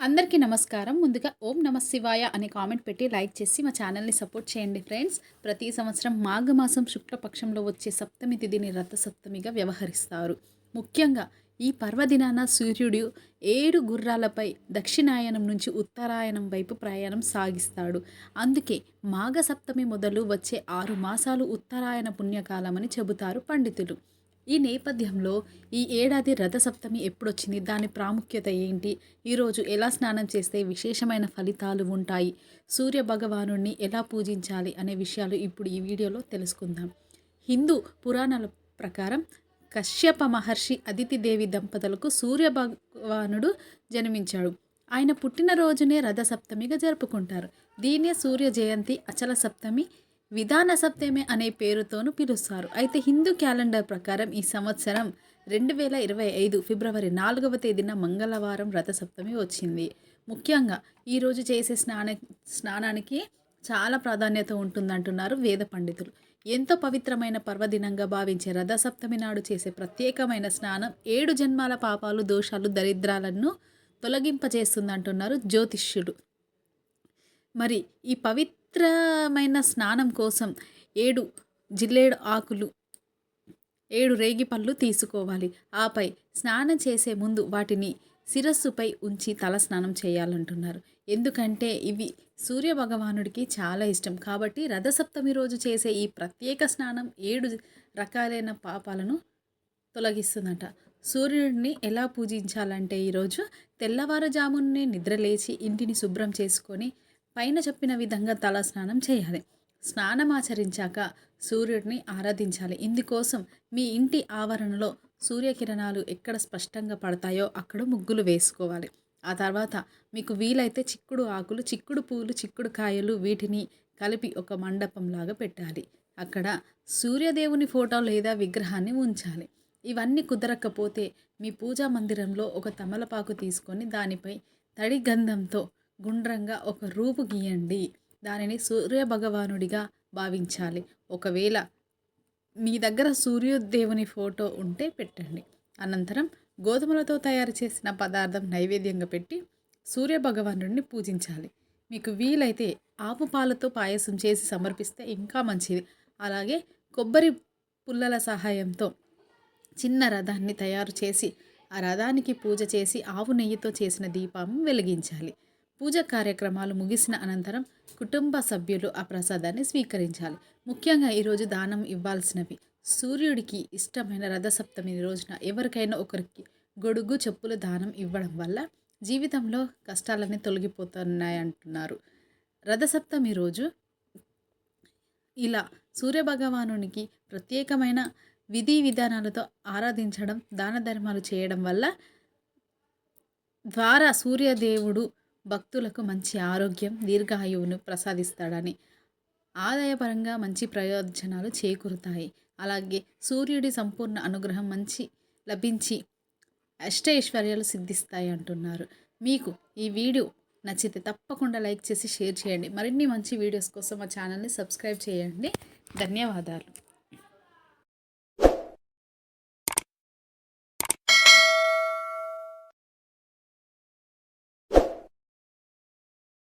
అందరికీ నమస్కారం. ముందుగా ఓం నమ శివాయ అనే కామెంట్ పెట్టి లైక్ చేసి మా ఛానల్ని సపోర్ట్ చేయండి ఫ్రెండ్స్. ప్రతి సంవత్సరం మాఘమాసం శుక్లపక్షంలో వచ్చే సప్తమి తిథిని రథ సప్తమిగా వ్యవహరిస్తారు. ముఖ్యంగా ఈ పర్వదినాన సూర్యుడు 7 గుర్రాలపై దక్షిణాయనం నుంచి ఉత్తరాయణం వైపు ప్రయాణం సాగిస్తాడు. అందుకే మాఘ సప్తమి మొదలు వచ్చే 6 మాసాలు ఉత్తరాయణ పుణ్యకాలమని చెబుతారు పండితులు. ఈ నేపథ్యంలో ఈ ఏడాది రథసప్తమి ఎప్పుడొచ్చింది, దాని ప్రాముఖ్యత ఏంటి, ఈరోజు ఎలా స్నానం చేస్తే విశేషమైన ఫలితాలు ఉంటాయి, సూర్య భగవానుడిని ఎలా పూజించాలి అనే విషయాలు ఇప్పుడు ఈ వీడియోలో తెలుసుకుందాం. హిందూ పురాణాల ప్రకారం కశ్యప మహర్షి అదితిదేవి దంపతులకు సూర్య భగవానుడు జన్మించాడు. ఆయన పుట్టినరోజునే రథసప్తమిగా జరుపుకుంటారు. దీన్నే సూర్య జయంతి, అచల సప్తమి, విధాన సప్తమి అనే పేరుతోనూ పిలుస్తారు. అయితే హిందూ క్యాలెండర్ ప్రకారం ఈ సంవత్సరం 2025 ఫిబ్రవరి 4వ తేదీన మంగళవారం రథసప్తమి వచ్చింది. ముఖ్యంగా ఈరోజు చేసే స్నానానికి చాలా ప్రాధాన్యత ఉంటుందంటున్నారు వేద పండితులు. ఎంతో పవిత్రమైన పర్వదినంగా భావించే రథసప్తమి నాడు చేసే ప్రత్యేకమైన స్నానం 7 జన్మాల పాపాలు, దోషాలు, దరిద్రాలను తొలగింపజేస్తుందంటున్నారు జ్యోతిష్యులు. మరి ఈ పవిత్రమైన స్నానం కోసం 7 జిల్లేడు ఆకులు, 7 రేగిపళ్ళు తీసుకోవాలి. ఆపై స్నానం చేసే ముందు వాటిని శిరస్సుపై ఉంచి తల స్నానం చేయాలంటున్నారు. ఎందుకంటే ఇవి సూర్య భగవానుడికి చాలా ఇష్టం. కాబట్టి రథసప్తమి రోజు చేసే ఈ ప్రత్యేక స్నానం 7 రకాలైన పాపాలను తొలగిస్తుందట. సూర్యుడిని ఎలా పూజించాలంటే ఈరోజు తెల్లవారుజామునే నిద్రలేచి ఇంటిని శుభ్రం చేసుకొని పైన చెప్పిన విధంగా తల స్నానం చేయాలి. స్నానం ఆచరించాక సూర్యుడిని ఆరాధించాలి. ఇందుకోసం మీ ఇంటి ఆవరణలో సూర్యకిరణాలు ఎక్కడ స్పష్టంగా పడతాయో అక్కడ ముగ్గులు వేసుకోవాలి. ఆ తర్వాత మీకు వీలైతే చిక్కుడు ఆకులు, చిక్కుడు పూలు, చిక్కుడు కాయలు వీటిని కలిపి ఒక మండపంలాగా పెట్టాలి. అక్కడ సూర్యదేవుని ఫోటో లేదా విగ్రహాన్ని ఉంచాలి. ఇవన్నీ కుదరకపోతే మీ పూజా మందిరంలో ఒక తమలపాకు తీసుకొని దానిపై తడి గంధంతో గుండ్రంగా ఒక రూపు గీయండి. దానిని సూర్య భగవానుడిగా భావించాలి. ఒకవేళ మీ దగ్గర సూర్యోదేవుని ఫోటో ఉంటే పెట్టండి. అనంతరం గోధుమలతో తయారు చేసిన పదార్థం నైవేద్యంగా పెట్టి సూర్య భగవానుడిని పూజించాలి. మీకు వీలైతే ఆవు పాలతో పాయసం చేసి సమర్పిస్తే ఇంకా మంచిది. అలాగే కొబ్బరి పుల్లల సహాయంతో చిన్న రథాన్ని తయారు చేసి ఆ రథానికి పూజ చేసి ఆవు నెయ్యితో చేసిన దీపం వెలిగించాలి. పూజ కార్యక్రమాలు ముగిసిన అనంతరం కుటుంబ సభ్యులు ఆ ప్రసాదాన్ని స్వీకరించాలి. ముఖ్యంగా ఈరోజు దానం ఇవ్వాల్సినవి: సూర్యుడికి ఇష్టమైన రథసప్తమి రోజున ఎవరికైనా ఒకరికి గొడుగు, చెప్పులు దానం ఇవ్వడం వల్ల జీవితంలో కష్టాలన్నీ తొలగిపోతున్నాయంటున్నారు. రథసప్తమి రోజు ఇలా సూర్యభగవానునికి ప్రత్యేకమైన విధి విధానాలతో ఆరాధించడం, దాన ధర్మాలు చేయడం వల్ల ద్వారా సూర్యదేవుడు భక్తులకు మంచి ఆరోగ్యం, దీర్ఘాయువును ప్రసాదిస్తాడని, ఆదాయపరంగా మంచి ప్రయోజనాలు చేకూరుతాయి. అలాగే సూర్యుడి సంపూర్ణ అనుగ్రహం మంచి లభించి అష్టైశ్వర్యాలు సిద్ధిస్తాయి అంటున్నారు. మీకు ఈ వీడియో నచ్చితే తప్పకుండా లైక్ చేసి షేర్ చేయండి. మరిన్ని మంచి వీడియోస్ కోసం మా ఛానల్ని సబ్స్క్రైబ్ చేయండి. ధన్యవాదాలు.